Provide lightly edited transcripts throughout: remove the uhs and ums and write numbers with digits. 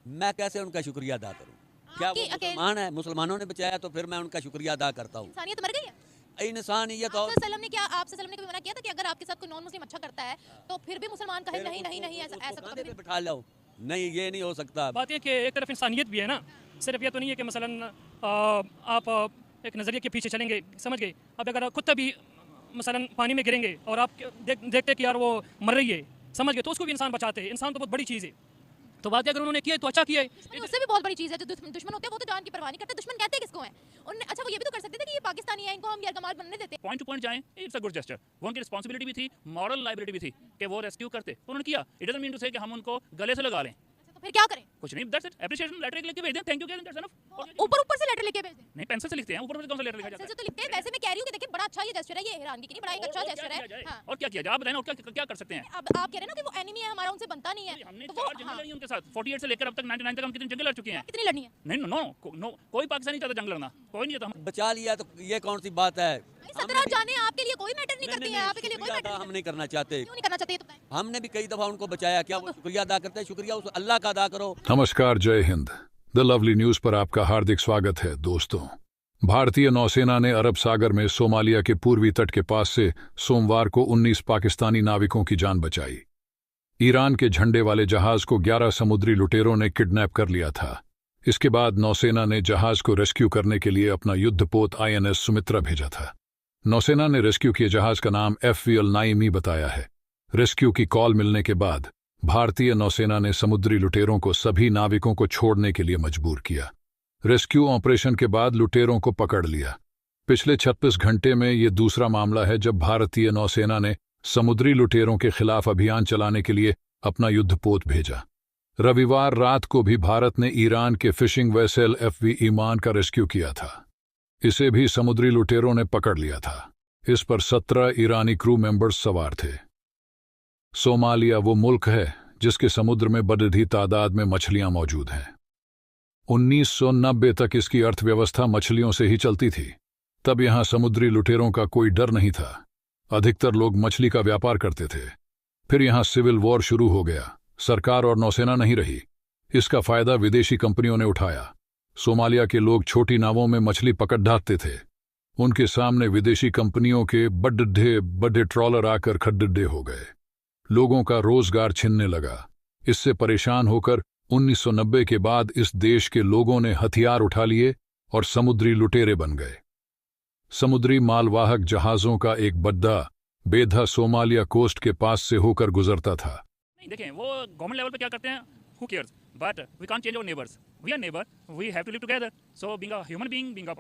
मैं कैसे उनका शुक्रिया अदा करूँ? क्या वो आपकी मुसलमान है? मुसलमानों ने बचाया तो फिर मैं उनका शुक्रिया अदा करता हूँ। इंसानियत मर गई है? इंसानियत और आपसे सल्लम ने क्या आपसे सल्लम ने कभी मना किया था कि अगर आपके साथ कोई नॉन मुस्लिम अच्छा करता है तो फिर भी मुसलमान कहे फिर नहीं नहीं नहीं ऐसा उसको ऐसा तो कांधे कभी पे नहीं। बिठा लो। नहीं, ये नहीं हो सकता। बात यह कि एक तरफ इंसानियत भी है ना, सिर्फ ये तो नहीं है कि मसलन आप एक नज़रिए के पीछे चलेंगे, समझ गए। अब अगर कुत्ता भी मसलन पानी में गिरेंगे और आप देखते कि यार वो मर रही है, समझ गए, तो उसको भी इंसान बचाते हैं। इंसान तो बहुत बड़ी चीज़ है। तो बात अगर उन्होंने किया है तो अच्छा किया है। दुश्मनी उससे भी बहुत बड़ी चीज़ है। जो दुश्मन होते हैं वो तो जान की परवाह नहीं करते। दुश्मन कहते हैं किसको हैं? उन्होंने अच्छा वो ये भी तो कर सकते थे कि ये पाकिस्तानी है, इनको हम यरगमाल बनने देते। पॉइंट टू पॉइंट जाएं, इट्स अ गुड जेस्चर। वो उनकी रिस्पांसिबिलिटी भी थी, मॉरल लाइबिलिटी भी थी कि वो रेस्क्यू करते, तो उन्होंने किया। इट डजंट मीन टू से कि हम उनको गले से लगा लें, अच्छा, तो फिर क्या करें? कुछ नहीं, दैट्स इट। एप्रिसिएशन लेटर लिख के भेज दें, थैंक यू कह दें, दैट्स इनफ। ऊपर ऊपर से लेटर लिखे भेज दें। नहीं, पेंसिल से लिखते हैं, ऊपर से कौन सा लेटर लिखा जाता पेंसिल है? से तो लिखते हैं। वैसे मैं कह रही हूँ कि देखिए बड़ा अच्छा ये जेस्चर है, ये हैरानगी की नहीं, बड़ा एक अच्छा और क्या जेस्चर किया है। जाए? हाँ। और क्या किया जाए? आप बताएं, और क्या कर सकते हैं? अब आप कह रहे हैं ना कि वो एनिमी है हमारा, उनसे बनता नहीं है। हमने तो वो 4 जंगें लड़ी हैं उनके साथ, 48 से लेकर अब तक 99 तक हम कितनी जंगें लड़ चुके हैं। कितनी लड़नी है? नहीं, नो, कोई पाकिस्तानी नहीं चाहता जंग लड़ना, कोई नहीं चाहता। बचा लिया तो ये कौन सी बात है? 17 जाने आपके लिए कोई मैटर नहीं करती है, आपके लिए कोई मैटर हम नहीं करना चाहते। क्यों नहीं करना चाहते ये तो बताएं। हमने भी कई दफा उनको बचाया। क्या वो शुक्रिया अदा करते हैं? शुक्रिया उस अल्लाह का अदा करो। नमस्कार, जय हिंद। द लवली न्यूज पर आपका हार्दिक स्वागत है। दोस्तों, भारतीय नौसेना ने अरब सागर में सोमालिया के पूर्वी तट के पास से सोमवार को 19 पाकिस्तानी नाविकों की जान बचाई। ईरान के झंडे वाले जहाज को 11 समुद्री लुटेरों ने किडनैप कर लिया था। इसके बाद नौसेना ने जहाज को रेस्क्यू करने के लिए अपना युद्धपोत INS सुमित्रा भेजा था। नौसेना ने रेस्क्यू किए जहाज का नाम FVL नाइमी बताया है। रेस्क्यू की कॉल मिलने के बाद भारतीय नौसेना ने समुद्री लुटेरों को सभी नाविकों को छोड़ने के लिए मजबूर किया। रेस्क्यू ऑपरेशन के बाद लुटेरों को पकड़ लिया। पिछले 36 घंटे में ये दूसरा मामला है जब भारतीय नौसेना ने समुद्री लुटेरों के खिलाफ अभियान चलाने के लिए अपना युद्धपोत भेजा। रविवार रात को भी भारत ने ईरान के फिशिंग वेसल FV ईमान का रेस्क्यू किया था। इसे भी समुद्री लुटेरों ने पकड़ लिया था। इस पर 17 ईरानी क्रू मेंबर्स सवार थे। सोमालिया वो मुल्क है जिसके समुद्र में बड़ी तादाद में मछलियां मौजूद हैं। 1990 तक इसकी अर्थव्यवस्था मछलियों से ही चलती थी। तब यहां समुद्री लुटेरों का कोई डर नहीं था। अधिकतर लोग मछली का व्यापार करते थे। फिर यहां सिविल वॉर शुरू हो गया। सरकार और नौसेना नहीं रही। इसका फायदा विदेशी कंपनियों ने उठाया। सोमालिया के लोग छोटी नावों में मछली पकड़ ढांकते थे। उनके सामने विदेशी कंपनियों के बड़े ट्रॉलर आकर खड्डे हो गए। लोगों का रोजगार छिनने लगा। इससे परेशान होकर 1990 के बाद इस देश के लोगों ने हथियार उठा लिए और समुद्री लुटेरे बन गए। समुद्री मालवाहक जहाजों का एक बड्डा बेधा सोमालिया कोस्ट के पास से होकर गुजरता था। नहीं, देखें, वो गवर्नमेंट लेवल पे क्या करते हैं, who cares, but we can't change our neighbors. We are neighbor, we have to live together. So being a human being, being a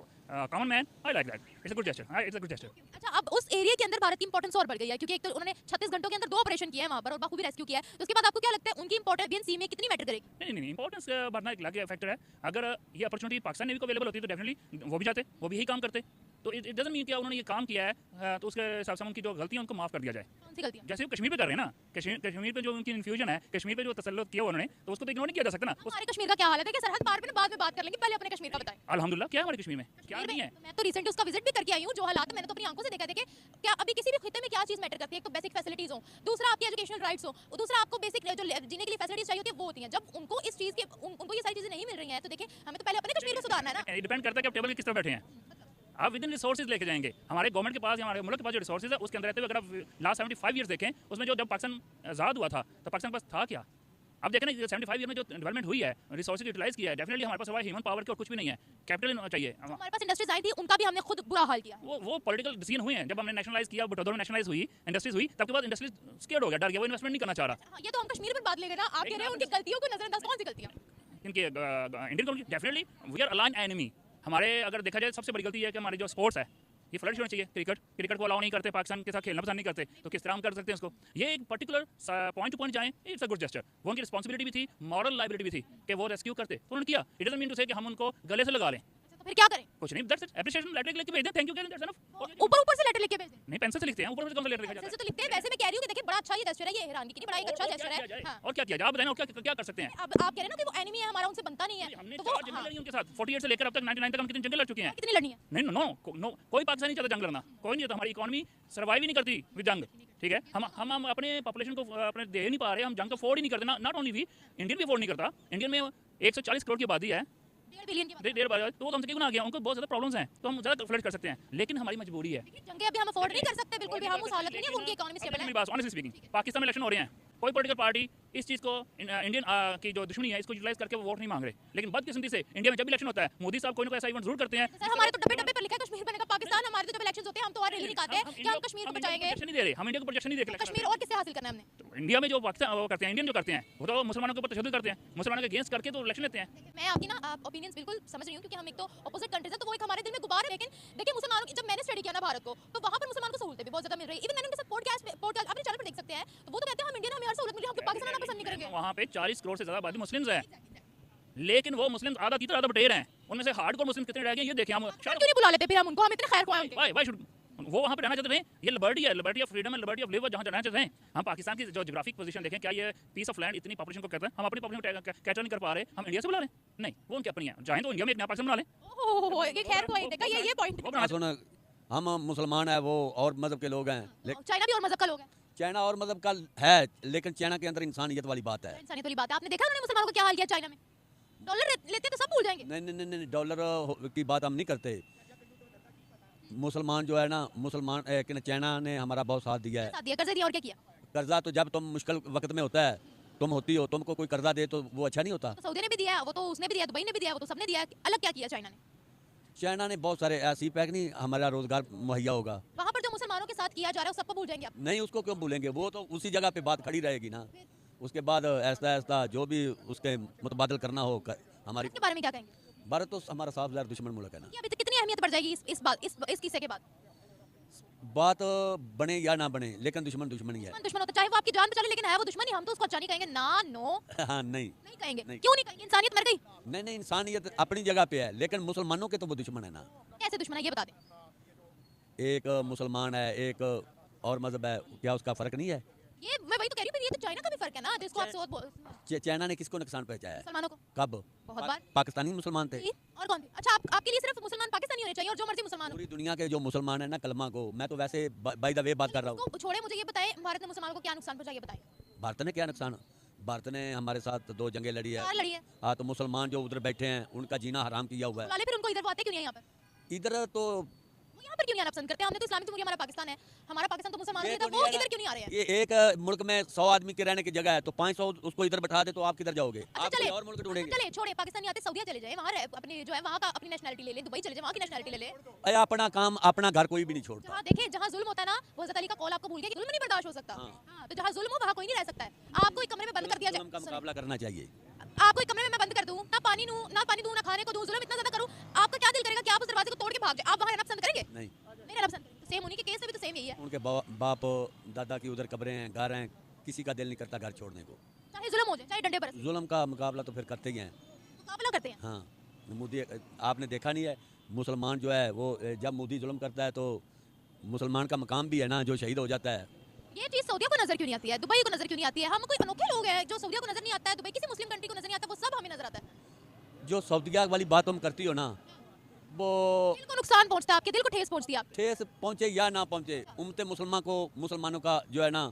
common man, I like that. It's a good gesture. It's a good gesture. अच्छा, अब उस area के अंदर भारत की importance और बढ़ गई है क्योंकि एक तो उन्होंने 36 घंटों के अंदर 2 ऑपरेशन किए हैं वहां पर और बाखूबी रेस्क्यू किया है। तो उसके बाद आपको क्या लगता है उनकी इंपॉर्टेंस सी में कितनी मैटर करेगी? नहीं, इंपॉर्टेंस बढ़ना एक अलग फैक्टर है। अगर ये अपॉर्चुनिटी पाकिस्तान नेवी को अवेलेबल होती तो डेफिनेटली वो भी जाते, वो भी यही काम करते। तो इट डजंट मीन कि उन्होंने ये काम किया है तो उसके हिसाब से उनकी जो गलतियां उनको माफ कर दिया जाए। कौन सी गलतियां? जैसे वो कश्मीर पे कर रहे हैं ना, कश्मीर पे जो उनकी इन्फ्यूजन है, कश्मीर पे जो तसल्लुत किया उन्होंने, तो उसको तो इग्नोर नहीं किया जा सकता ना। हमारे कश्मीर का क्या हाल है कि सरहद पार पे बाद में बात कर लेंगे, पहले अपने कश्मीर का बताएं। अल्हम्दुलिल्लाह, क्या है हमारे कश्मीर में, क्या कश्मीर नहीं में है। मैं तो रिसेंटली उसका विजिट भी करके आई हूं। जो हालात मैंने तो अपनी आंखों से देखा थे कि क्या अभी किसी भी खिते में क्या चीज मैटर करती है। एक तो बेसिक फैसिलिटीज हो, दूसरा आपकी एजुकेशनल राइट्स हो, और दूसरा आपको बेसिक जो जीने के लिए फैसिलिटीज चाहिए होती है वो होती हैं। जब उनको इस चीज के उनको ये सारी चीजें नहीं मिल रही हैं तो देखिए हमें तो पहले अपने कश्मीर को सुधारना है ना। ये डिपेंड करता है कि आप टेबल के किस तरफ बैठे हैं। आप विद इन रिसोर्सेज लेके जाएंगे। हमारे गवर्नमेंट के पास या हमारे मुल्क के पास जो रिसोर्सेज है उसके अंदर रहते हुए अगर आप लास्ट 75 ईयर्स देखें, उसमें जो जब पाकिस्तान आज़ाद हुआ था तो पाकिस्तान के पास था क्या? अब देखें ना, 75 ईयर में जो डेवलपमेंट हुई है, रिसोर्सेज यूटिलाइज किया है, डेफिनेटली हमारे पास सवाई ह्यूमन पावर के और कुछ भी नहीं है। कैपिटल चाहिए। हमारे पास इंडस्ट्रीज आई थी, उनका भी हमने खुद बुरा हाल किया। वो पॉलिटिकल डिसीजन हुए हैं। जब हमने नेशनलाइज किया, बटौर नेशनलाइज हुई, इंडस्ट्रीज हुई, तब के बाद इंडस्ट्रीज स्केर्ड हो गया, डर गया, वो इन्वेस्टमेंट नहीं करना चाह रहा। ये तो हम कश्मीर में बात ले गए ना। आप कह रहे हैं उनकी गलतियों को नजरअंदाज, कौन सी गलतियां? इनके Indian community definitely we are align enemy. हमारे अगर देखा जाए सबसे बड़ी गलती है कि हमारी जो स्पोर्ट्स है ये फ्लरिश होना चाहिए। क्रिकेट को अलाउ नहीं करते, पाकिस्तान के साथ खेलना पसंद नहीं करते, तो किस तरह हम कर सकते हैं उसको? ये एक पर्टिकुलर पॉइंट टू पॉइंट जाएं, इट्स अ गुड जेस्चर। वो उनकी रिस्पांसिबिलिटी भी थी, मॉरल लाइबिलिटी भी थी कि वो रेस्क्यू करते, तो उन्होंने किया। इट डजंट मीन टू से कि हम उनको गले से लगा लें, तो फिर क्या करें? कुछ नहीं, दैट्स इट। एप्रिसिएशन लेटर लिख के भेज दें, थैंक यू कह दें, दैट्स इनफ। ऊपर ऊपर से लेटर लिख के भेज दें। नहीं, पेंसिल से लिखते हैं, ऊपर से कौन सा लेटर लिखा जाता पेंसिल से तो लिखते हैं। वैसे मैं कह रही हूं कि देखिए बड़ा अच्छा ये जेस्चर है, ये हैरानगी की नहीं, बड़ा एक अच्छा जेस्चर है। हां, और क्या किया जाए? आप बताएं, और क्या कर सकते हैं? अब आप कह रहे हैं ना कि वो एनिमी है हमारा, उनसे बनता नहीं है। हमने तो वो 4 जंगें लड़ी उनके साथ, 48 से लेकर अब तक 99 तक हम कितनी जंगें लड़ चुके हैं। कितनी लड़नी है? नहीं, कोई पाकिस्तानी नहीं चाहता जंग लड़ना, कोई नहीं चाहता। हमारी इकोनॉमी सर्वाइव ही नहीं करती विद जंग, ठीक है। हम अपने पॉपुलेशन को अपने दे नहीं पा रहे, हम जंग को अफोर्ड ही नहीं करते ना। नॉट ओनली वी, इंडियन भी अफोर्ड नहीं करता। इंडियन में 140 करोड़ की आबादी है, 1.5 बिलियन की बात। 1.5 बार तो हमसे क्यों ना आ गया, उनको बहुत ज़्यादा प्रॉब्लम्स हैं, तो हम ज़्यादा फ्लड कर सकते हैं, लेकिन हमारी मजबूरी है। जंगे अभी हम अफोर्ड नहीं कर सकते बिल्कुल भी, हम उस हालत में नहीं, उनकी इकोनॉमी स्टेबल है। मेरी बात ऑनेस्टली स्पीकिंग, पाकिस्तान में इलेक्शन हो रहे हैं, कोई पॉलिटिकल पार्टी इस चीज़ को इंडियन की जो दुश्मनी है इसको यूटिलाइज करके वो वोट नहीं मांग रहे, लेकिन बदकिस्मती से इंडिया में जब इलेक्शन होता है मोदी साहब कोई ना कोई ऐसा इवेंट जरूर करते हैं। सर हमारे तो डब्बे डब्बे पर लिखा है कश्मीर बनेगा पाकिस्तान, हमारे तो जब इलेक्शंस होते हैं हम तो और रैली निकालते हैं कि हम कश्मीर को बचाएंगे। नहीं दे रहे, हम इंडिया को प्रोटेक्शन नहीं दे रहे। कश्मीर और किसे हासिल करना है हमने? तो इंडिया में जो पाकिस्तान वो करते हैं, इंडियन जो करते हैं वो तो मुसलमानों के ऊपर तशद्दुद करते हैं, मुसलमानों के अगेंस्ट करके तो इलेक्शन लेते हैं। मैं आपकी ना ओपिनियंस बिल्कुल समझ रही हूँ, क्योंकि हम एक तो अपोजिट कंट्रीज है, तो वो एक हमारे दिल में गुबार है। लेकिन देखिए मुसलमानों की, जब मैंने स्टडी किया ना भारत को, तो वहाँ पर मुसलमान को सहूलतें भी बहुत ज़्यादा मिल रही है। इवन मैंने उनके साथ पॉडकास्ट अपने चैनल पर देख सकते हैं, तो वो तो कहते हैं हम इंडियन, हमें हर सहूलत मिली, हम क्यों पाकिस्तान आना पसंद नहीं करेंगे। वहाँ पे 40 करोड़ से ज़्यादा आबादी मुस्लिम्स है, लेकिन वो मुस्लिम आधा की तरह आधा बटेर हैं, उनमें से हार्डकोर मुस्लिम कितने रह गए ये देखें हम। क्यों नहीं बुला लेते फिर हम उनको, हम इतने खैर ख्वाह हैं। वाई शुड वो वहाँ पे रहना चाहते हैं, ये लिबर्टी है, लिबर्टी ऑफ फ्रीडम है, लिबर्टी ऑफ लिव, जहाँ रहना चाहते हैं। हम पाकिस्तान की जो जियोग्राफिक पोजीशन देखें, क्या ये पीस ऑफ लैंड इतनी पॉपुलेशन को कहते हैं, हम अपनी पॉपुलेशन कैटर नहीं कर पा रहे, हम इंडिया से बुला रहे हैं? नहीं, वो उनकी अपनी है, चाहे तो इंडिया में एक नया पाकिस्तान बना लें। ओह ये खैर ख्वाह देखा, ये पॉइंट। सुन, हम मुसलमान हैं, वो और मज़हब के लोग हैं, लेकिन चाइना भी और मज़हब का लोग हैं, चाइना और मज़हब का है, लेकिन चाइना के अंदर इंसानियत वाली बात है। इंसानियत वाली बात है। आपने देखा उन्होंने मुसलमानों को क्या हाल किया चाइना में? डॉलर लेते तो सब भूल जाएंगे। नहीं नहीं नहीं, डॉलर की बात हम नहीं करते। मुसलमान जो है ना, मुसलमान चाइना ने हमारा बहुत साथ दिया है। साथ दिया, कर्जे दिया, और क्या किया? कर्जा तो जब तुम मुश्किल वक्त में होता है, तुम होती हो, तुमको कोई कर्जा दे तो वो अच्छा नहीं होता। तो सऊदी ने भी दिया है, वो तो उसने भी दिया, दुबई ने भी दिया, वो तो सबने दिया। अलग क्या किया चाइना ने? चाइना ने बहुत सारे ऐसी पैक नहीं, हमारा रोजगार मुहैया होगा। वहाँ पर जो मुसलमानों के साथ किया जा रहा है, वो सबको भूल जाएंगे आप? नहीं, उसको क्यों भूलेंगे, वो तो उसी जगह पे बात खड़ी रहेगी ना। उसके बाद ऐसा ऐसा जो भी उसके मुतबादल करना हो हमारी। इसके बारे में क्या कहेंगे? भारत तो हमारा साफ ज़ाहिर दुश्मन मुल्क है ना। ये अभी तक कितनी अहमियत बढ़ जाएगी इस किस्से के बाद? बात बने या ना बने, लेकिन दुश्मन दुश्मन ही है। दुश्मन होता, चाहे वो आपकी जान बचा ले, लेकिन है वो दुश्मन ही। हम तो उसको अच्छा नहीं कहेंगे ना, नो हाँ नहीं नहीं कहेंगे। नहीं। क्यों नहीं कहेंगे? इंसानियत मर गई। नहीं नहीं, इंसानियत अपनी जगह पे है, लेकिन मुसलमानों के तो वो दुश्मन है ना। कैसे दुश्मन है ये बता दें। एक मुसलमान है, एक और मजहब है, क्या उसका फ़र्क नहीं है? ये मैं वही तो कह रही हूँ, ये तो चाइना का भी फर्क है ना, जिसको आप सोच चाइना ने किसको नुकसान पहुंचाया है? मुसलमानों को कब? बहुत बार। पाकिस्तानी मुसलमान थे। जी, और कौन थे? अच्छा आपके लिए सिर्फ मुसलमान पाकिस्तानी होने चाहिए और जो मर्जी मुसलमान हो? पूरी दुनिया के जो मुसलमान है ना, कलमा को, मैं तो वैसे बाय द वे बात कर रहा हूँ। उसको छोड़े, मुझे ये बताएं भारत ने मुसलमानों को क्या नुकसान पहुंचाया, ये बताएं। भारत ने क्या नुकसान? भारत ने हमारे साथ 2 जंगें लड़ी है। चार लड़ी है। हाँ, तो मुसलमान जो उधर बैठे हैं उनका जीना हराम किया हुआ है। वाले फिर उनको इधर वो आते क्यों नहीं है यहाँ पर? इधर तो वो यहाँ पर क्यों नहीं आना पसंद करते? हमने तो इस्लामिक जमहूरिया, हमारा पाकिस्तान है, हमारा पाकिस्तान तो मुसलमानों ये के था, तो वो नहीं है इधर ना। क्यों नहीं आ रहे हैं? ये एक मुल्क में 100 आदमी के रहने की जगह है, तो 500 उसको इधर बैठा दे तो आप किधर जाओगे? अच्छा आप कोई चले, और मुल्क ढूंढेंगे। चले छोड़े, पाकिस्तान नहीं आते, सऊदीया चले जाए, वहाँ अपने जो है वहाँ का अपनी नेशनलिटी ले ले, दुबई चले जाए, वहाँ की नेशनलिटी ले ले। अरे अपना काम, अपना घर कोई भी नहीं छोड़ता। जहाँ देखें, जहाँ जुल्म होता है ना, वो हज़रत अली का कौल आपको भूल गया कि जुल्म नहीं बर्दाश्त हो सकता। हाँ, तो जहाँ जुल्म हो वहाँ कोई नहीं रह सकता है। आपको एक कमरे में बंद कर दिया जुल्म का जाए, मुकाबला करना चाहिए। आपको एक कमरे में मैं बंद कर दूं, ना पानी दूं, ना खाने को दूं, जुल्म इतना ज्यादा करूं, आपका क्या दिल करेगा कि आप उस दरवाजे को तोड़ के भाग जाए? आप वहाँ रहना पसंद करेंगे? नहीं, नहीं रहना पसंद। सेम उन्हीं के केस में भी तो सेम यही है। उनके बाप दादा की उधर कब्रें हैं, घर हैं, किसी का दिल नहीं करता घर छोड़ने को। चाहे जुल्म हो जाए, चाहे डंडे बरस, जुल्म का मुकाबला तो फिर करते ही हैं। मुकाबला करते हैं। हाँ, मोदी आपने देखा नहीं है, मुसलमान जो है वो जब मोदी जुल्म करता है तो मुसलमान का मकाम भी है ना, जो शहीद हो जाता है। ये चीज सऊदीया को नजर क्यों नहीं आती है, दुबई को नजर क्यों नहीं आती है? हम कोई अनोखे लोग हैं जो सऊदीया को नजर नहीं आता है, दुबई किसी मुस्लिम कंट्री को नजर नहीं आता, वो सब हमें नजर आता है। जो सऊदीया वाली बात तुम करती हो ना, वो दिल को नुकसान पहुंचता है, आपके दिल को ठेस पहुंचती है आपकी। ठेस पहुंचे या ना पहुंचे, उम्मत मुसलमानों का जो है ना,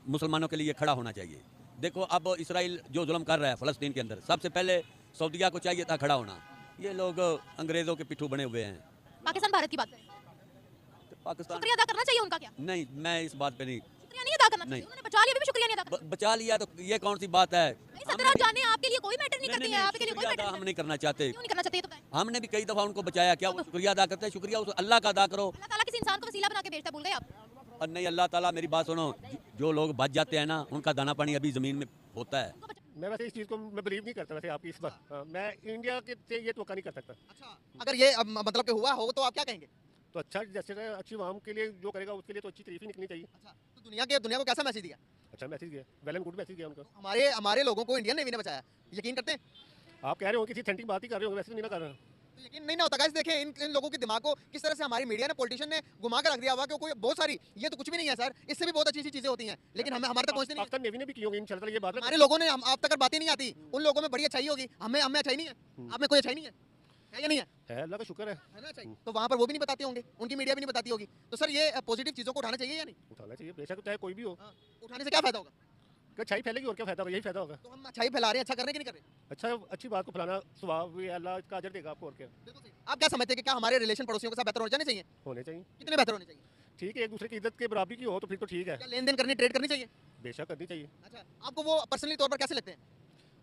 मुसलमानों के लिए खड़ा होना चाहिए। देखो अब इसराइल जो जुल्म कर रहा है फ़लस्तीन के अंदर, सबसे पहले सऊदीया को चाहिए था खड़ा होना। ये लोग अंग्रेज़ों के पिट्ठू बने हुए हैं। पाकिस्तान भारत की बात करें, तो पाकिस्तान शुक्रिया अदा करना चाहिए उनका। क्या नहीं, मैं इस बात पे नहीं। शुक्रिया नहीं अदा करना चाहिए? नहीं। उन्होंने बचा लिया, अभी भी शुक्रिया नहीं अदा करना। बचा लिया तो ये कौन सी बात है? नहीं, 17 जाने आपके लिए कोई मैटर नहीं करती है, आपके लिए कोई शुक्रिया मैटर अदा हम नहीं करना चाहते। क्यों नहीं करना चाहते? ये तो बताएं। हमने भी कई दफ़ा उनको बचाया, क्या वो शुक्रिया अदा करते हैं? शुक्रिया उस अल्लाह का अदा करो। अल्लाह ताला किसी इंसान को वसीला बना के भेजता है, भूल गए आप? और नहीं, अल्लाह ताला, मेरी बात सुनो, जो लोग बच जाते हैं ना, उनका दाना पानी अभी ज़मीन में होता है। मैं वैसे इस चीज़ को मैं बिलीव नहीं करता। वैसे आपकी इस बात मैं इंडिया के से ये तो नहीं कर सकता। अच्छा, अगर ये मतलब कि हुआ हो तो आप क्या कहेंगे? तो अच्छा, जैसे अच्छी आवाम के लिए जो करेगा उसके लिए तो अच्छी तारीफ ही निकलनी चाहिए। अच्छा, तो दुनिया को कैसा मैसेज दिया? अच्छा मैसेज दिया, वेल एंड गुड मैसेज दिया उनको। हमारे लोगों को इंडियन नेवी ने बचाया, यकीन करते हैं? आप कह रहे हो किसी ऑथेंटिक बात ही कर रहे हो, वैसे तो नहीं ना कर रहा। तो यकीन नहीं ना होता। गाइस देखें इन लोगों के दिमाग को किस तरह से हमारी मीडिया ने, पॉलिटिशियन ने घुमा कर रख दिया हुआ कि कोई बहुत सारी, ये तो कुछ भी नहीं है सर, इससे भी बहुत अच्छी चीज़ें होती हैं, लेकिन हमारे तक पहुँचती नहीं है। पाकिस्तान नेवी ने भी की होगी इंशाल्लाह ये बात। हमारे लोगों ने, आप तक बातें नहीं आती, उन लोगों में बड़ी अच्छाई होगी, हमें अच्छाई नहीं है। आप में कोई अच्छाई नहीं है या नहीं है? अल्लाह का शुक्र है ना अच्छाई? तो वहाँ पर वो भी नहीं बताते होंगे, उनकी मीडिया भी नहीं बताती होगी। तो सर ये पॉजिटिव चीज़ों को उठाना चाहिए या नहीं? उठाना चाहिए, बेशक चाहे कोई भी हो। उठाने से क्या फ़ायदा होगा? कि अच्छाई फैलेगी और क्या फायदा होगा, यही फायदा होगा। तो हम अच्छाई फैला रहे हैं, अच्छा कर रहे हैं कि नहीं कर रहे? अच्छा, अच्छी बात को फैलाना स्वभाव भी अल्लाह का अजर देगा आपको, और क्या बिल्कुल सही। आप क्या समझते हैं कि क्या हमारे रिलेशन पड़ोसियों के साथ बेहतर होने जाने चाहिए? होने चाहिए। कितने बेहतर होने चाहिए? ठीक है, एक दूसरे की इज्जत के बराबरी की हो तो फिर तो ठीक है, क्या लेन देन करनी, ट्रेड करनी चाहिए? बेशक करनी चाहिए। अच्छा, आपको वो पर्सनली तौर पर कैसे लगते हैं?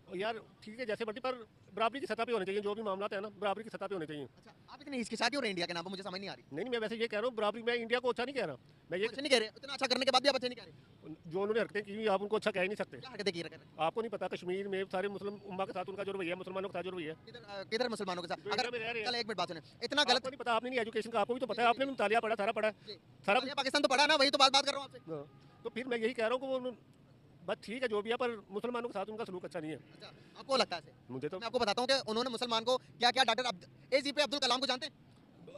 और यार ठीक है, जैसे मर्जी, पर बराबरी की सतह पे होने चाहिए, जो भी मामला है ना बराबरी की सतह पे होने चाहिए। अच्छा, आप इतनी हिचकिचाती हो रहे हैं इंडिया के नाम पर, मुझे समझ नहीं आ रही। नहीं, मैं वैसे ये कह रहा हूँ, बराबरी मैं इंडिया को अच्छा नहीं कह रहा, मैं ये अच्छा नहीं कह रहे, इतना अच्छा करने के बाद भी आप अच्छा नहीं कह रहे। जो उन्होंने हरकतें की आप उनको अच्छा कह ही नहीं सकते। क्या हरकतें की रहे हैं? आपको नहीं पता कश्मीर में सारे मुस्लिम उम्मा के साथ उनका जो रवैया, मुसलमानों का जो रवैया, किधर मुसलमानों के साथ? जो अगर इंडिया में रह रहे हैं। चल एक मिनट बात सुने, इतना गलत आपको नहीं पता, आपने नहीं एजुकेशन का, आपको भी तो पता है, आपने भी मुतालिया पढ़ा, सारा पढ़ा सारा। ये पाकिस्तान तो पढ़ा ना, वही तो बात कर रहा हूँ आपसे। हाँ, तो फिर मैं यही कह रहा हूँ कि वो बस ठीक है जो भी है, पर मुसलमानों के साथ उनका सलूक अच्छा नहीं है। अच्छा, आपको लगता है ऐसे? मुझे तो मैं आपको बताता हूँ कि उन्होंने मुसलमान को क्या क्या डॉक्टर एजीपी अब्दुल कलाम को जानते हैं?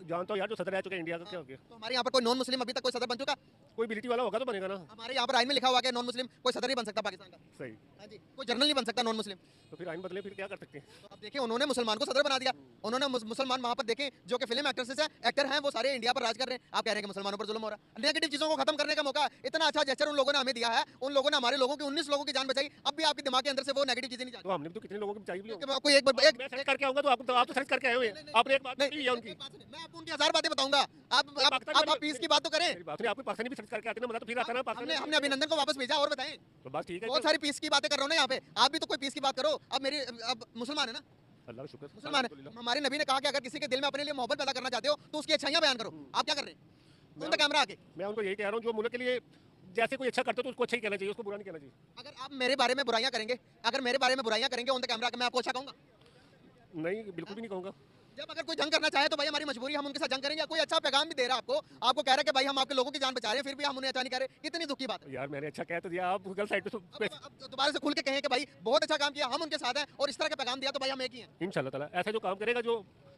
जानता हूँ यार, जो सदर रह चुके हैं इंडिया का, क्या हो गया। तो हमारे यहाँ पर कोई नॉन मुस्लिम अभी तक कोई सदर बन चुका? कोई बिलिटी वाला होगा तो बनेगा ना। हमारे यहाँ पर आइन में लिखा हुआ है कि नॉन मुस्लिम कोई सदर नहीं बन सकता पाकिस्तान का। सही, हाँ जी, कोई जनरल नहीं बन सकता नॉन मुस्लिम। तो फिर आइन बदले, फिर क्या कर सकते हैं। तो अब देखिए, उन्होंने मुसलमान को सदर बना दिया। उन्होंने मुसलमान वहाँ पर देखें जो कि फिल्म एक्टर हैं, वो सारे इंडिया पर राज कर रहे हैं। आप कह रहे हैं कि मुसलमानों पर जुल्म हो रहा है। नेगेटिव चीज़ों को खत्म करने का मौका, इतना अच्छा जेस्चर उन लोगों ने हमें दिया है। उन लोगों ने हमारे लोगों की 19 लोगों की जान बचाई। अब भी आपके दिमाग के अंदर से वो नेगेटिव चीज़ें नहीं जाती। तो हमने भी तो कितने लोगों की बचाई भी होगी। कोई एक मैं सर्च करके आऊंगा तो आप तो सर्च करके आए हुए हैं, आपने एक बात नहीं है उनकी। मैं आपको उनकी 1000 बातें बताऊंगा। आप पीस की बात तो करें। मेरी बात नहीं, आपको पाकिस्तानी भी सर्च करके आते ना, मतलब तो फिर आता ना पाकिस्तानी। हमने अभिनंदन को वापस भेजा और बताएं। तो बस ठीक है, बहुत सारी पीस की बातें कर रहा हूँ ना यहाँ पे, आप भी तो कोई पीस की बात करो। अब मुसलमान है ना, अल्लाह का शुक्र, मुसलमान है। हमारे नबी ने कहा कि अगर किसी के दिल में अपने लिए मोहब्बत पैदा करना चाहते हो तो उसकी अच्छाइयाँ बयान करो। आप क्या कर रहे हैं उनका कैमरा आके? मैं उनको यही कह रहा हूँ, जो मुल्क के लिए जैसे कोई अच्छा करते तो उसको अच्छा ही कहना चाहिए, उसको बुरा नहीं कहना चाहिए। अगर आप मेरे बारे में बुराइयां करेंगे, ऑन द कैमरा, मैं आपको अच्छा कहूँगा? नहीं, बिल्कुल भी नहीं कहूँगा। जब अगर कोई जंग करना चाहे तो भाई हमारी मजबूरी, हम उनके साथ जंग करेंगे। कोई अच्छा पैगाम भी दे रहा है आपको कह रहा है कि भाई हम आपके लोगों की जान बचा रहे हैं, फिर भी हम उन्हें अच्छा नहीं कह रहे। कितनी दुख की बात है यार मैंने अच्छा कह तो दिया, आप गलत साइड पे। अब दोबारा से खुल के कहें कि भाई बहुत अच्छा काम किया, हम उनके साथ हैं और इस तरह का पैगाम दिया, तो भाई हम एक ही हैं। इंशाल्लाह ताला ऐसा जो काम करेगा, जो